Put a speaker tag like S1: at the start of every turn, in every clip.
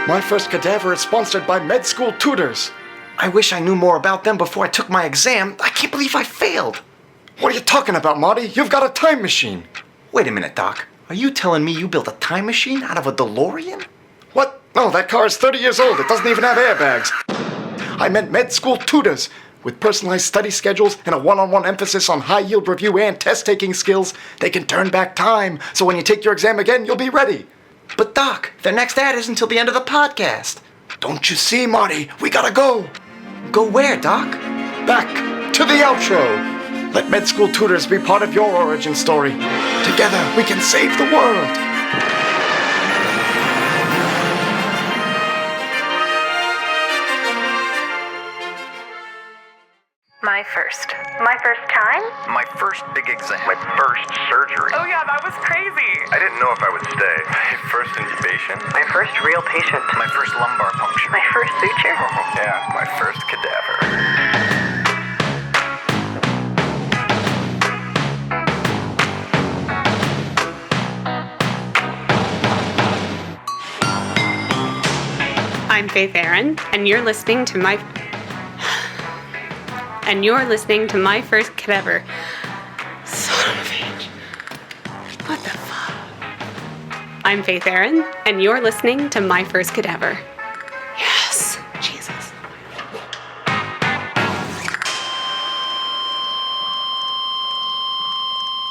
S1: My first Cadaver is sponsored by Med School Tutors. I wish I knew more about them before I took my exam. I can't believe I failed. What are you talking about, Marty? You've got a time machine. Wait a minute, Doc. Are you telling me you built a time machine out of a DeLorean? What? No, that car is 30 years old. It doesn't even have airbags. I meant Med School Tutors. With personalized study schedules and a one-on-one emphasis on high-yield review and test-taking skills, they can turn back time, so when you take your exam again, you'll be ready. But Doc, their next ad isn't until the end of the podcast. Don't you see, Marty? We gotta go. Go where, Doc? Back to the outro. Let Med School Tutors be part of your origin story. Together, we can save the world.
S2: My first. My first time?
S3: My first big exam. My first surgery.
S2: Oh yeah, that was crazy.
S3: I didn't know if I would stay. My first intubation.
S2: My first real patient.
S3: My first lumbar puncture.
S2: My first suture.
S3: Oh, yeah, my first cadaver.
S4: I'm Faith Aaron, and you're listening to my first Cadaver. Son of a bitch. What the fuck? I'm Faith Aaron, and you're listening to my first Cadaver. Yes, Jesus.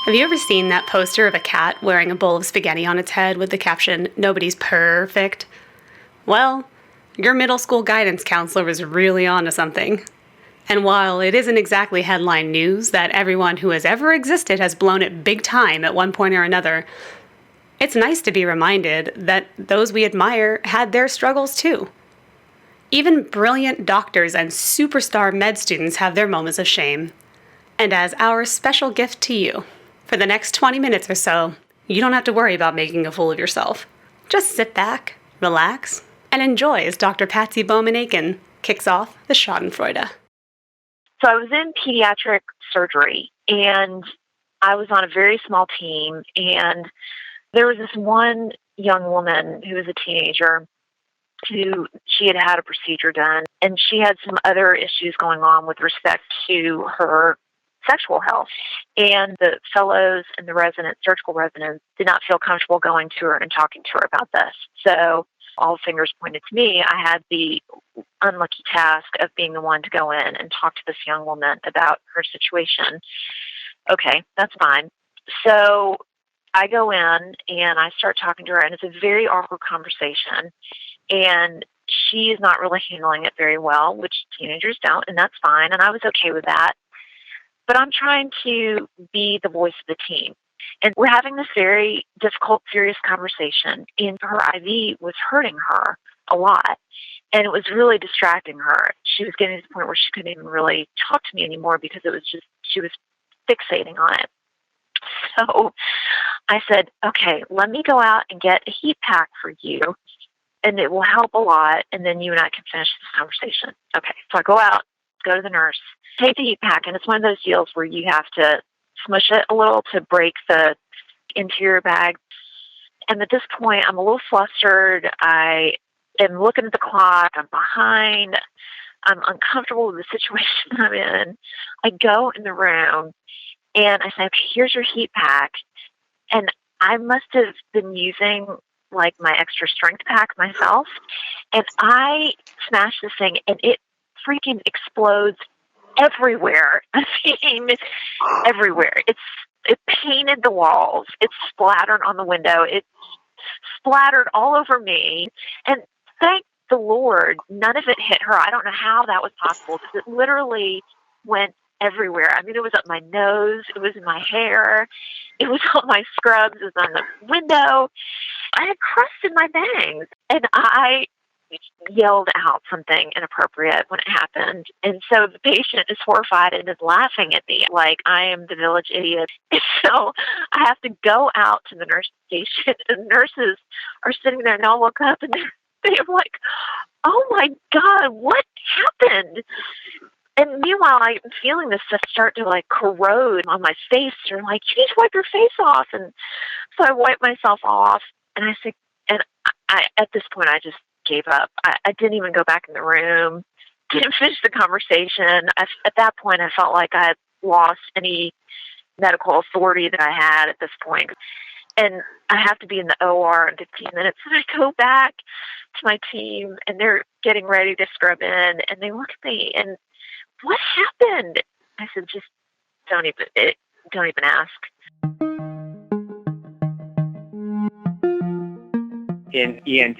S4: Have you ever seen that poster of a cat wearing a bowl of spaghetti on its head with the caption, "Nobody's perfect"? Well, your middle school guidance counselor was really onto something. And while it isn't exactly headline news that everyone who has ever existed has blown it big time at one point or another, it's nice to be reminded that those we admire had their struggles too. Even brilliant doctors and superstar med students have their moments of shame. And as our special gift to you, for the next 20 minutes or so, you don't have to worry about making a fool of yourself. Just sit back, relax, and enjoy as Dr. Patsy Bowman Aiken kicks off the Schadenfreude.
S5: So I was in pediatric surgery, and I was on a very small team, and there was this one young woman who was a teenager who she had had a procedure done, and she had some other issues going on with respect to her sexual health. And the fellows and the surgical residents did not feel comfortable going to her and talking to her about this. So all fingers pointed to me. I had the unlucky task of being the one to go in and talk to this young woman about her situation. Okay, that's fine. So I go in and I start talking to her, and it's a very awkward conversation. And she is not really handling it very well, which teenagers don't, and that's fine. And I was okay with that. But I'm trying to be the voice of the team. And we're having this very difficult, serious conversation, and her IV was hurting her a lot, and it was really distracting her. She was getting to the point where she couldn't even really talk to me anymore because it was just, she was fixating on it. So I said, okay, let me go out and get a heat pack for you, and it will help a lot, and then you and I can finish this conversation. Okay, so I go out, go to the nurse, take the heat pack, and it's one of those deals where you have to smush it a little to break the interior bag. And at this point, I'm a little flustered. I am looking at the clock. I'm behind. I'm uncomfortable with the situation I'm in. I go in the room, and I say, okay, here's your heat pack. And I must have been using like my extra strength pack myself. And I smash this thing, and it freaking explodes everywhere. I mean, everywhere. It painted the walls. It splattered on the window. It splattered all over me. And thank the Lord, none of it hit her. I don't know how that was possible because it literally went everywhere. I mean, it was up my nose. It was in my hair. It was on my scrubs. It was on the window. I had crust in my bangs. And I yelled out something inappropriate when it happened. And so the patient is horrified and is laughing at me like I am the village idiot. And so I have to go out to the nurse station, and nurses are sitting there, and I'll look up, and they're like, oh my God, what happened? And meanwhile, I'm feeling this stuff start to like corrode on my face. They're like, you need to wipe your face off. And so I wipe myself off, and I say, and At this point, I just gave up. I didn't even go back in the room, didn't finish the conversation. At that point, I felt like I had lost any medical authority that I had at this point. And I have to be in the OR in 15 minutes. And I go back to my team, and they're getting ready to scrub in, and they look at me, and what happened? I said, just don't even ask.
S6: In ENT,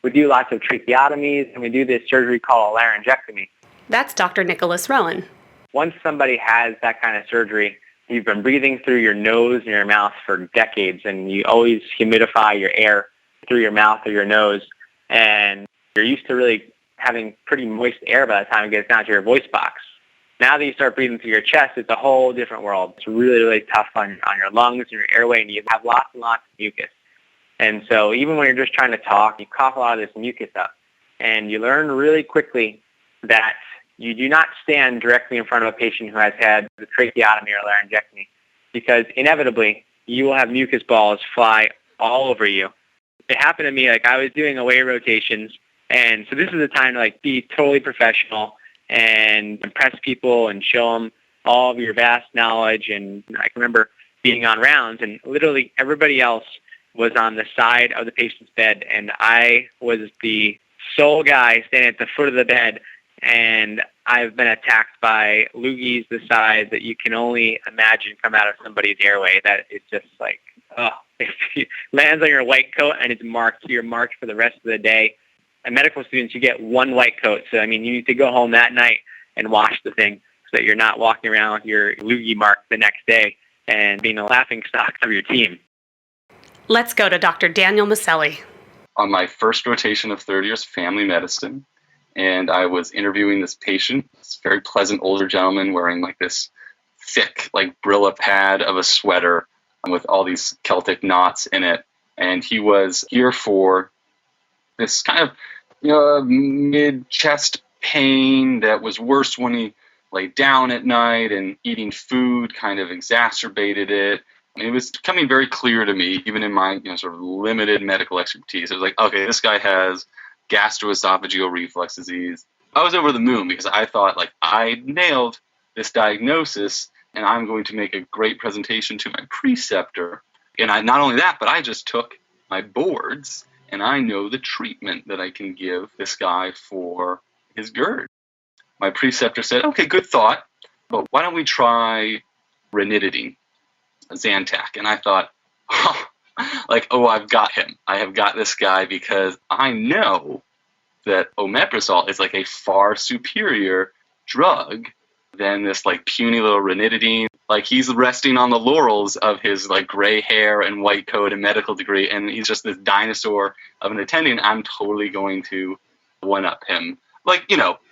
S6: we do lots of tracheotomies, and we do this surgery called a laryngectomy.
S4: That's Dr. Nicholas Rowan.
S6: Once somebody has that kind of surgery, you've been breathing through your nose and your mouth for decades, and you always humidify your air through your mouth or your nose, and you're used to really having pretty moist air by the time it gets down to your voice box. Now that you start breathing through your chest, it's a whole different world. It's really, really tough on your lungs and your airway, and you have lots and lots of mucus. And so even when you're just trying to talk, you cough a lot of this mucus up. And you learn really quickly that you do not stand directly in front of a patient who has had the tracheotomy or laryngectomy, because inevitably you will have mucus balls fly all over you. It happened to me, like I was doing away rotations, and so this is the time to like be totally professional and impress people and show them all of your vast knowledge. And I can remember being on rounds, and literally everybody else was on the side of the patient's bed, and I was the sole guy standing at the foot of the bed, and I've been attacked by loogies the size that you can only imagine come out of somebody's airway. That is just like, if it lands on your white coat and it's marked, you're marked for the rest of the day. And medical students, you get one white coat, so I mean, you need to go home that night and wash the thing so that you're not walking around with your loogie mark the next day and being a laughingstock of your team.
S4: Let's go to Dr. Daniel Miceli.
S7: On my first rotation of third year's family medicine, and I was interviewing this patient, this very pleasant older gentleman wearing like this thick, like Brilla pad of a sweater with all these Celtic knots in it. And he was here for this kind of, mid-chest pain that was worse when he lay down at night, and eating food kind of exacerbated it. And it was becoming very clear to me, even in my sort of limited medical expertise. It was like, okay, this guy has gastroesophageal reflux disease. I was over the moon because I thought, like, I nailed this diagnosis, and I'm going to make a great presentation to my preceptor. And not only that, but I just took my boards, and I know the treatment that I can give this guy for his GERD. My preceptor said, okay, good thought, but why don't we try ranitidine, Zantac? And I thought, I've got him. I have got this guy, because I know that omeprazole is like a far superior drug than this like puny little ranitidine. Like, he's resting on the laurels of his like gray hair and white coat and medical degree, and he's just this dinosaur of an attending. I'm totally going to one-up him,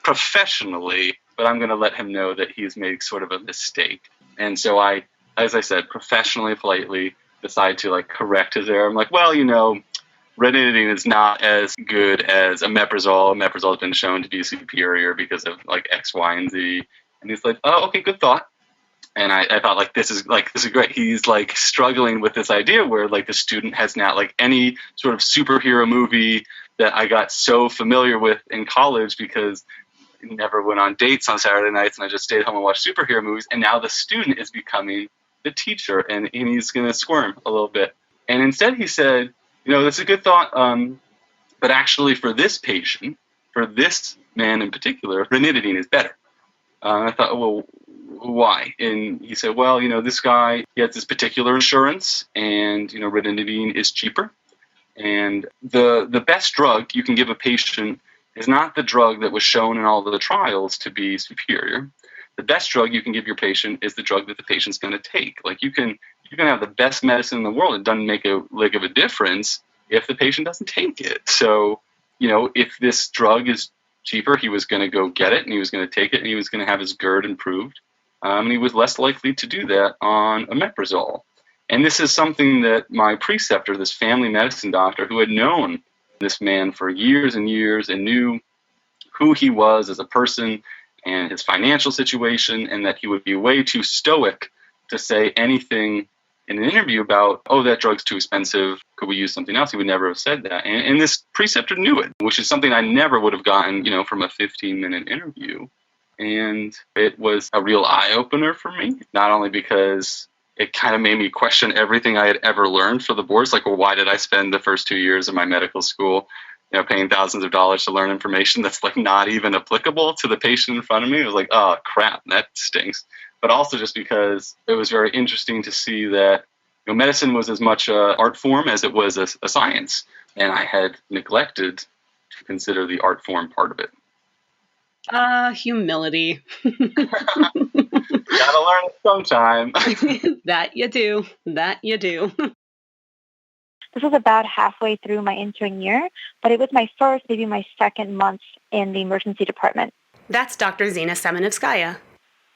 S7: professionally, but I'm going to let him know that he's made sort of a mistake. And so I, as I said, professionally, politely decide to correct his error. I'm like, well, ranitidine is not as good as omeprazole. Omeprazole has been shown to be superior because of X, Y, and Z. And he's like, oh, okay, good thought. And I thought, this is great. He's struggling with this idea where the student has now any sort of superhero movie that I got so familiar with in college, because I never went on dates on Saturday nights and I just stayed home and watched superhero movies. And now the student is becoming the teacher, and he's going to squirm a little bit. And instead he said, that's a good thought, but actually for this patient, for this man in particular, ranitidine is better. I thought, well, why? And he said, well, this guy, he has this particular insurance, and, ranitidine is cheaper. And the best drug you can give a patient is not the drug that was shown in all the trials to be superior. The best drug you can give your patient is the drug that the patient's going to take. You can have the best medicine in the world. It doesn't make a lick of a difference if the patient doesn't take it. So, if this drug is cheaper, he was going to go get it, and he was going to take it, and he was going to have his GERD improved. And he was less likely to do that on omeprazole. And this is something that my preceptor, this family medicine doctor, who had known this man for years and years and knew who he was as a person and his financial situation, and that he would be way too stoic to say anything in an interview about, oh, that drug's too expensive. Could we use something else? He would never have said that. And this preceptor knew it, which is something I never would have gotten, from a 15-minute interview. And it was a real eye-opener for me, not only because it kind of made me question everything I had ever learned for the boards. Like, well, why did I spend the first 2 years of my medical school, paying thousands of dollars to learn information that's like not even applicable to the patient in front of me? It was like, oh, crap, that stinks. But also just because it was very interesting to see that medicine was as much an art form as it was a science. And I had neglected to consider the art form part of it.
S4: Humility.
S7: Gotta learn it sometime.
S4: That you do.
S8: This was about halfway through my intern year, but it was my first, maybe my second month in the emergency department.
S4: That's Dr. Xena Semana.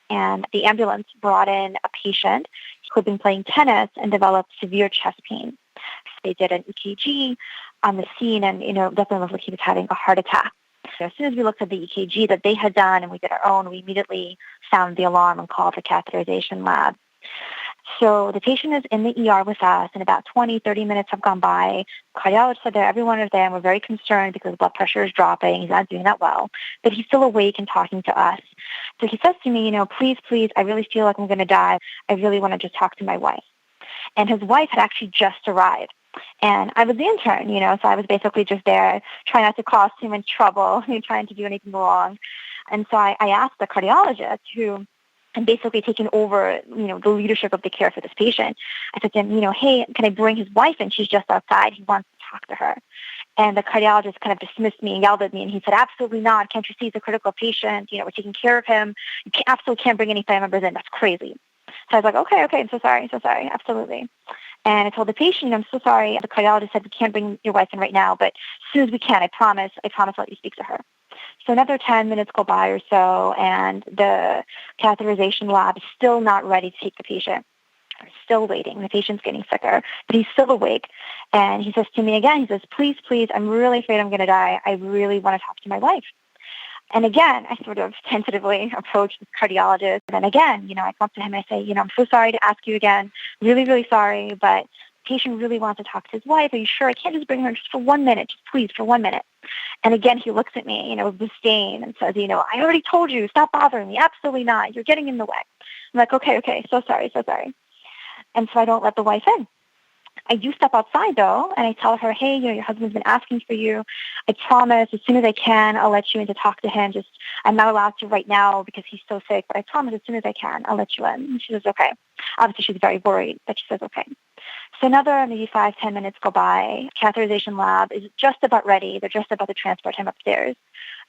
S8: And the ambulance brought in a patient who had been playing tennis and developed severe chest pain. They did an EKG on the scene and, definitely looked like he was having a heart attack. So as soon as we looked at the EKG that they had done and we did our own, we immediately sounded the alarm and called the catheterization lab. So the patient is in the ER with us, and about 20, 30 minutes have gone by. Cardiologists are there, everyone is there, and we're very concerned because blood pressure is dropping. He's not doing that well, but he's still awake and talking to us. So he says to me, please, I really feel like I'm going to die. I really want to just talk to my wife. And his wife had actually just arrived. And I was the intern, so I was basically just there trying not to cause him in trouble, trying to do anything wrong. And so I asked the cardiologist who and basically taking over, the leadership of the care for this patient. I said to him, hey, can I bring his wife in? She's just outside. He wants to talk to her. And the cardiologist kind of dismissed me and yelled at me. And he said, absolutely not. Can't you see he's a critical patient? We're taking care of him. You absolutely can't bring any family members in. That's crazy. So I was like, okay, I'm so sorry. Absolutely. And I told the patient, I'm so sorry. The cardiologist said, we can't bring your wife in right now, but as soon as we can, I promise I'll let you speak to her. So another 10 minutes go by or so, and the catheterization lab is still not ready to take the patient. We're still waiting. The patient's getting sicker, but he's still awake. And he says to me again, he says, please, I'm really afraid I'm going to die. I really want to talk to my wife. And again, I sort of tentatively approached the cardiologist. And then again, I come up to him and I say, I'm so sorry to ask you again. Really, really sorry, but the patient really wants to talk to his wife. Are you sure? I can't just bring her just for 1 minute. Just please, for 1 minute. And again, he looks at me, with disdain and says, I already told you, stop bothering me. Absolutely not. You're getting in the way. I'm like, okay. So sorry. And so I don't let the wife in. I do step outside, though, and I tell her, hey, your husband's been asking for you. I promise as soon as I can, I'll let you in to talk to him. Just, I'm not allowed to right now because he's so sick, but I promise as soon as I can, I'll let you in. And she says, okay. Obviously, she's very worried, but she says, okay. So another maybe 5-10 minutes go by. Catheterization lab is just about ready. They're just about to transport him upstairs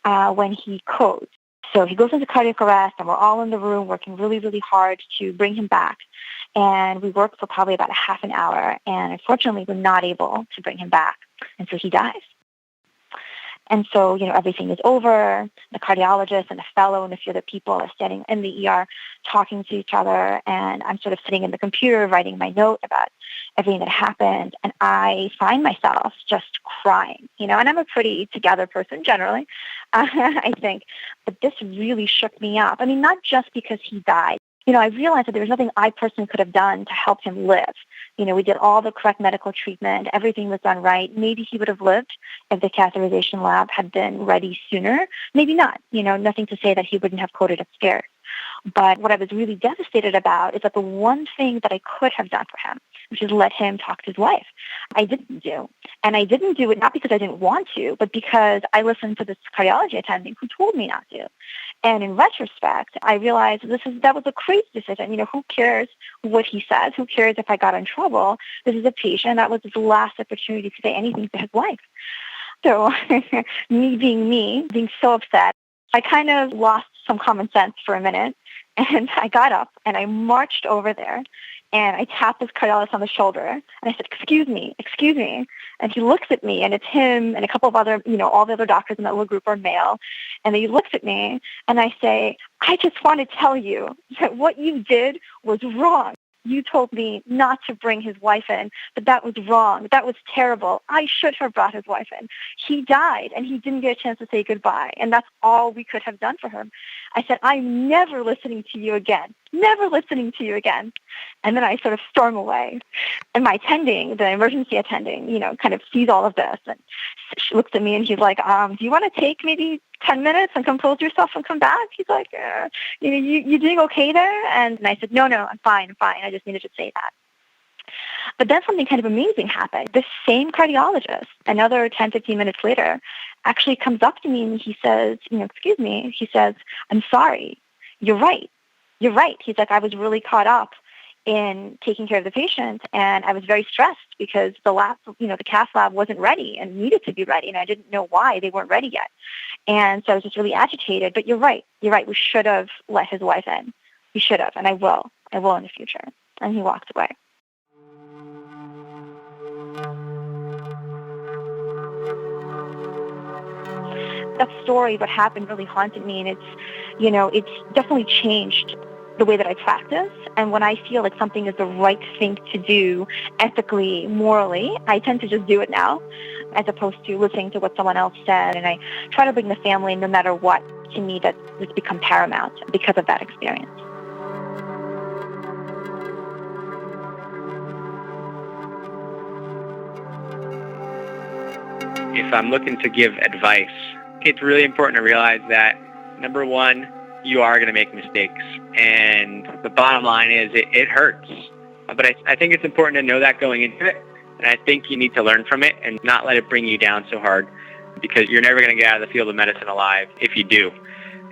S8: when he codes. So he goes into cardiac arrest, and we're all in the room working really, really hard to bring him back. And we worked for probably about a half an hour, and unfortunately, we're not able to bring him back. And so he dies. And so, everything is over. The cardiologist and the fellow and a few other people are standing in the ER talking to each other, and I'm sort of sitting in the computer writing my note about everything that happened, and I find myself just crying, and I'm a pretty together person generally, I think, but this really shook me up. I mean, not just because he died. I realized that there was nothing I personally could have done to help him live. We did all the correct medical treatment. Everything was done right. Maybe he would have lived if the catheterization lab had been ready sooner. Maybe not. Nothing to say that he wouldn't have coded upstairs. But what I was really devastated about is that the one thing that I could have done for him, which is let him talk to his wife, I didn't do. And I didn't do it not because I didn't want to, but because I listened to this cardiology attending who told me not to. And in retrospect, I realized that was a crazy decision. Who cares what he says? Who cares if I got in trouble? This is a patient. That was his last opportunity to say anything to his wife. So me, being so upset, I kind of lost some common sense for a minute. And I got up and I marched over there and I tapped this cardiologist on the shoulder and I said, excuse me. And he looks at me, and it's him and a couple of other, all the other doctors in that little group are male. And he looks at me and I say, I just want to tell you that what you did was wrong. You told me not to bring his wife in, but that was wrong. That was terrible. I should have brought his wife in. He died, and he didn't get a chance to say goodbye, and that's all we could have done for him. I said, I'm never listening to you again. Never listening to you again. And then I sort of storm away. And my attending, the emergency attending, kind of sees all of this, and she looks at me, and he's like, do you want to take maybe 10 minutes and compose yourself and come back? He's like, you doing okay there? And I said, no, I'm fine. I just needed to say that. But then something kind of amazing happened. This same cardiologist, another 10, 15 minutes later, actually comes up to me and he says, excuse me, he says, I'm sorry. You're right. He's like, I was really caught up in taking care of the patient, and I was very stressed because the lab, the cath lab wasn't ready and needed to be ready, and I didn't know why they weren't ready yet. And so I was just really agitated. But you're right. We should have let his wife in. We should have, and I will in the future. And he walked away. That story, what happened, really haunted me, and it's definitely changed the way that I practice. And when I feel like something is the right thing to do ethically, morally, I tend to just do it now, as opposed to listening to what someone else said. And I try to bring the family, no matter what. To me, that has become paramount because of that experience.
S6: If I'm looking to give advice, it's really important to realize that, number one, you are going to make mistakes. And the bottom line is it hurts. But I think it's important to know that going into it. And I think you need to learn from it and not let it bring you down so hard, because you're never going to get out of the field of medicine alive if you do.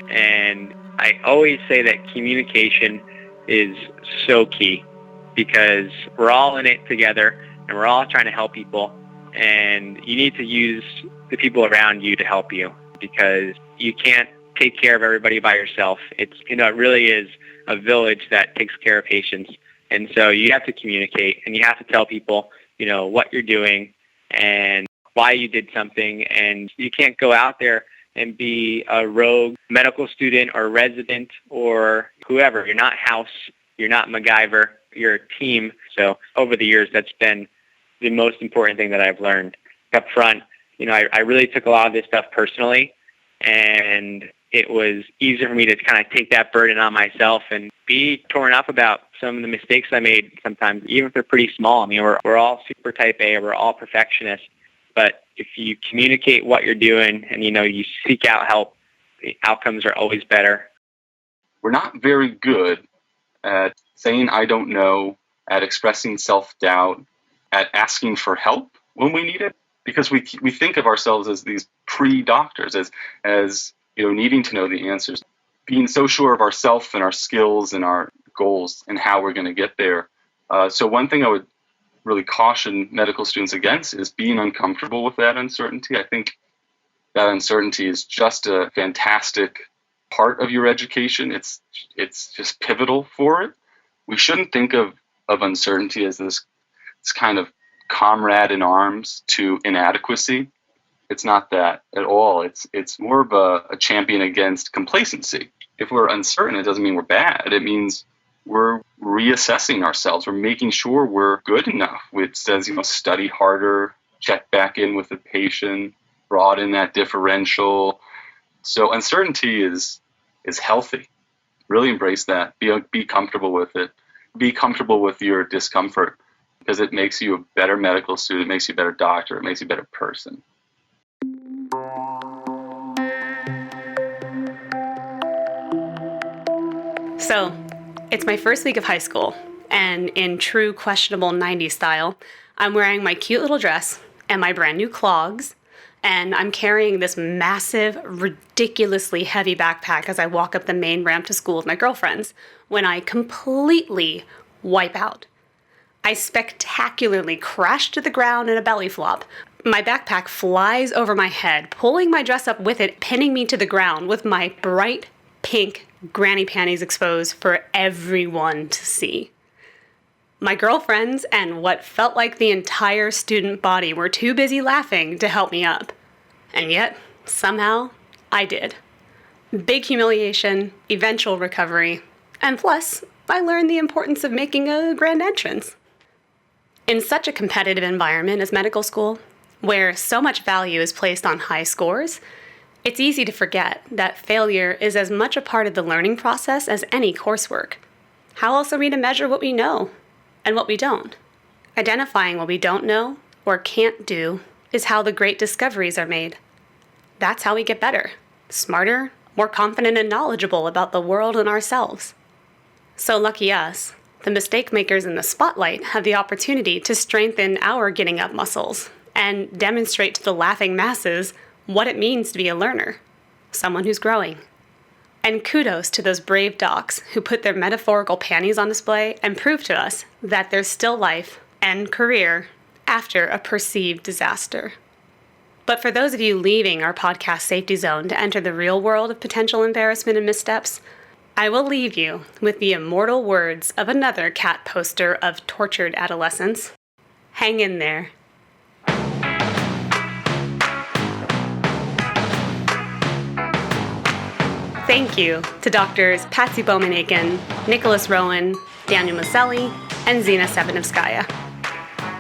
S6: And I always say that communication is so key, because we're all in it together and we're all trying to help people. And you need to use the people around you to help you, because you can't take care of everybody by yourself. It really is a village that takes care of patients. And so you have to communicate, and you have to tell people, what you're doing and why you did something. And you can't go out there and be a rogue medical student or resident or whoever. You're not House, you're not MacGyver, you're a team. So over the years, that's been the most important thing that I've learned up front. I really took a lot of this stuff personally, and it was easier for me to kind of take that burden on myself and be torn up about some of the mistakes I made sometimes, even if they're pretty small. I mean, we're all super type A, we're all perfectionists, but if you communicate what you're doing and, you seek out help, the outcomes are always better.
S7: We're not very good at saying I don't know, at expressing self-doubt, at asking for help when we need it, because we think of ourselves as these pre-doctors, as needing to know the answers, being so sure of ourselves and our skills and our goals and how we're going to get there. So one thing I would really caution medical students against is being uncomfortable with that uncertainty. I think that uncertainty is just a fantastic part of your education. It's just pivotal for it. We shouldn't think of uncertainty as this kind of comrade in arms to inadequacy. It's not that at all. It's more of a champion against complacency. If we're uncertain, it doesn't mean we're bad. It means we're reassessing ourselves. We're making sure we're good enough. It says, study harder, check back in with the patient, broaden that differential. So uncertainty is healthy. Really embrace that. Be comfortable with it. Be comfortable with your discomfort, because it makes you a better medical student, it makes you a better doctor, it makes you a better person.
S4: So, it's my first week of high school, and in true questionable 90s style, I'm wearing my cute little dress and my brand new clogs, and I'm carrying this massive, ridiculously heavy backpack as I walk up the main ramp to school with my girlfriends, when I completely wipe out. I spectacularly crash to the ground in a belly flop. My backpack flies over my head, pulling my dress up with it, pinning me to the ground with my bright pink granny panties exposed for everyone to see. My girlfriends and what felt like the entire student body were too busy laughing to help me up. And yet, somehow, I did. Big humiliation, eventual recovery, and plus, I learned the importance of making a grand entrance. In such a competitive environment as medical school, where so much value is placed on high scores, it's easy to forget that failure is as much a part of the learning process as any coursework. How else are we to measure what we know and what we don't? Identifying what we don't know or can't do is how the great discoveries are made. That's how we get better, smarter, more confident and knowledgeable about the world and ourselves. So lucky us, the mistake makers in the spotlight have the opportunity to strengthen our getting up muscles and demonstrate to the laughing masses what it means to be a learner, someone who's growing. And kudos to those brave docs who put their metaphorical panties on display and prove to us that there's still life and career after a perceived disaster. But for those of you leaving our podcast safety zone to enter the real world of potential embarrassment and missteps, I will leave you with the immortal words of another cat poster of tortured adolescence. Hang in there. Thank you to Doctors Patsy Bowman, Nicholas Rowan, Daniel Miceli, and Xena Semana,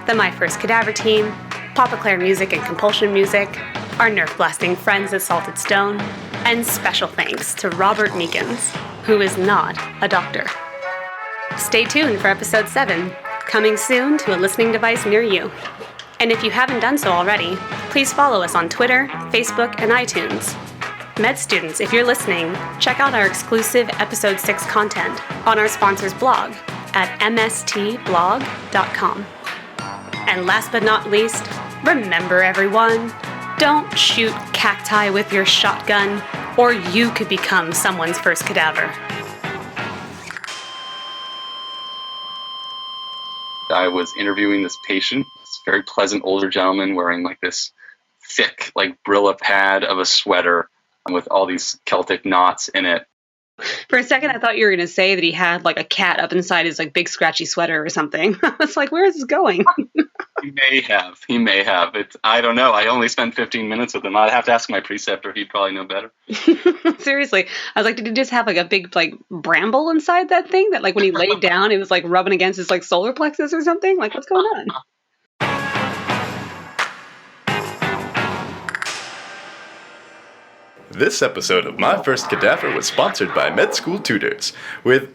S4: the My First Cadaver team, Papa Claire Music and Compulsion Music, our nerf-blasting friends at Salted Stone, and special thanks to Robert Meekins, who is not a doctor. Stay tuned for episode 7, coming soon to a listening device near you. And if you haven't done so already, please follow us on Twitter, Facebook, and iTunes. Med students, if you're listening, check out our exclusive episode 6 content on our sponsor's blog at mstblog.com. And last but not least, remember everyone, don't shoot cacti with your shotgun, or you could become someone's first cadaver.
S7: I was interviewing this patient, this very pleasant older gentleman wearing like this thick, like Brilla pad of a sweater with all these Celtic knots in it.
S4: For a second, I thought you were going to say that he had like a cat up inside his like big scratchy sweater or something. I was like, where is this going?
S7: He may have. I don't know. I only spent 15 minutes with him. I'd have to ask my preceptor. He'd probably know better.
S4: Seriously. I was like, did he just have like a big like bramble inside that thing that like when he laid down, it was like rubbing against his like solar plexus or something? Like, what's going on?
S1: This episode of My First Cadaver was sponsored by Med School Tutors with...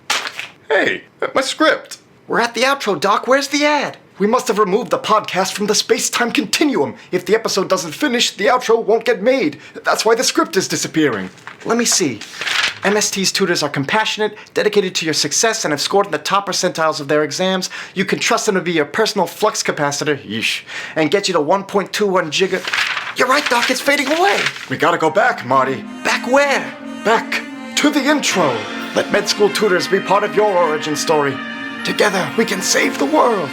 S1: Hey, my script! We're at the outro, Doc. Where's the ad? We must have removed the podcast from the space-time continuum. If the episode doesn't finish, the outro won't get made. That's why the script is disappearing. Let me see. MST's tutors are compassionate, dedicated to your success, and have scored in the top percentiles of their exams. You can trust them to be your personal flux capacitor, yeesh, and get you to 1.21 giga... You're right, Doc, it's fading away. We gotta go back, Marty. Back where? Back to the intro. Let Med School Tutors be part of your origin story. Together, we can save the world.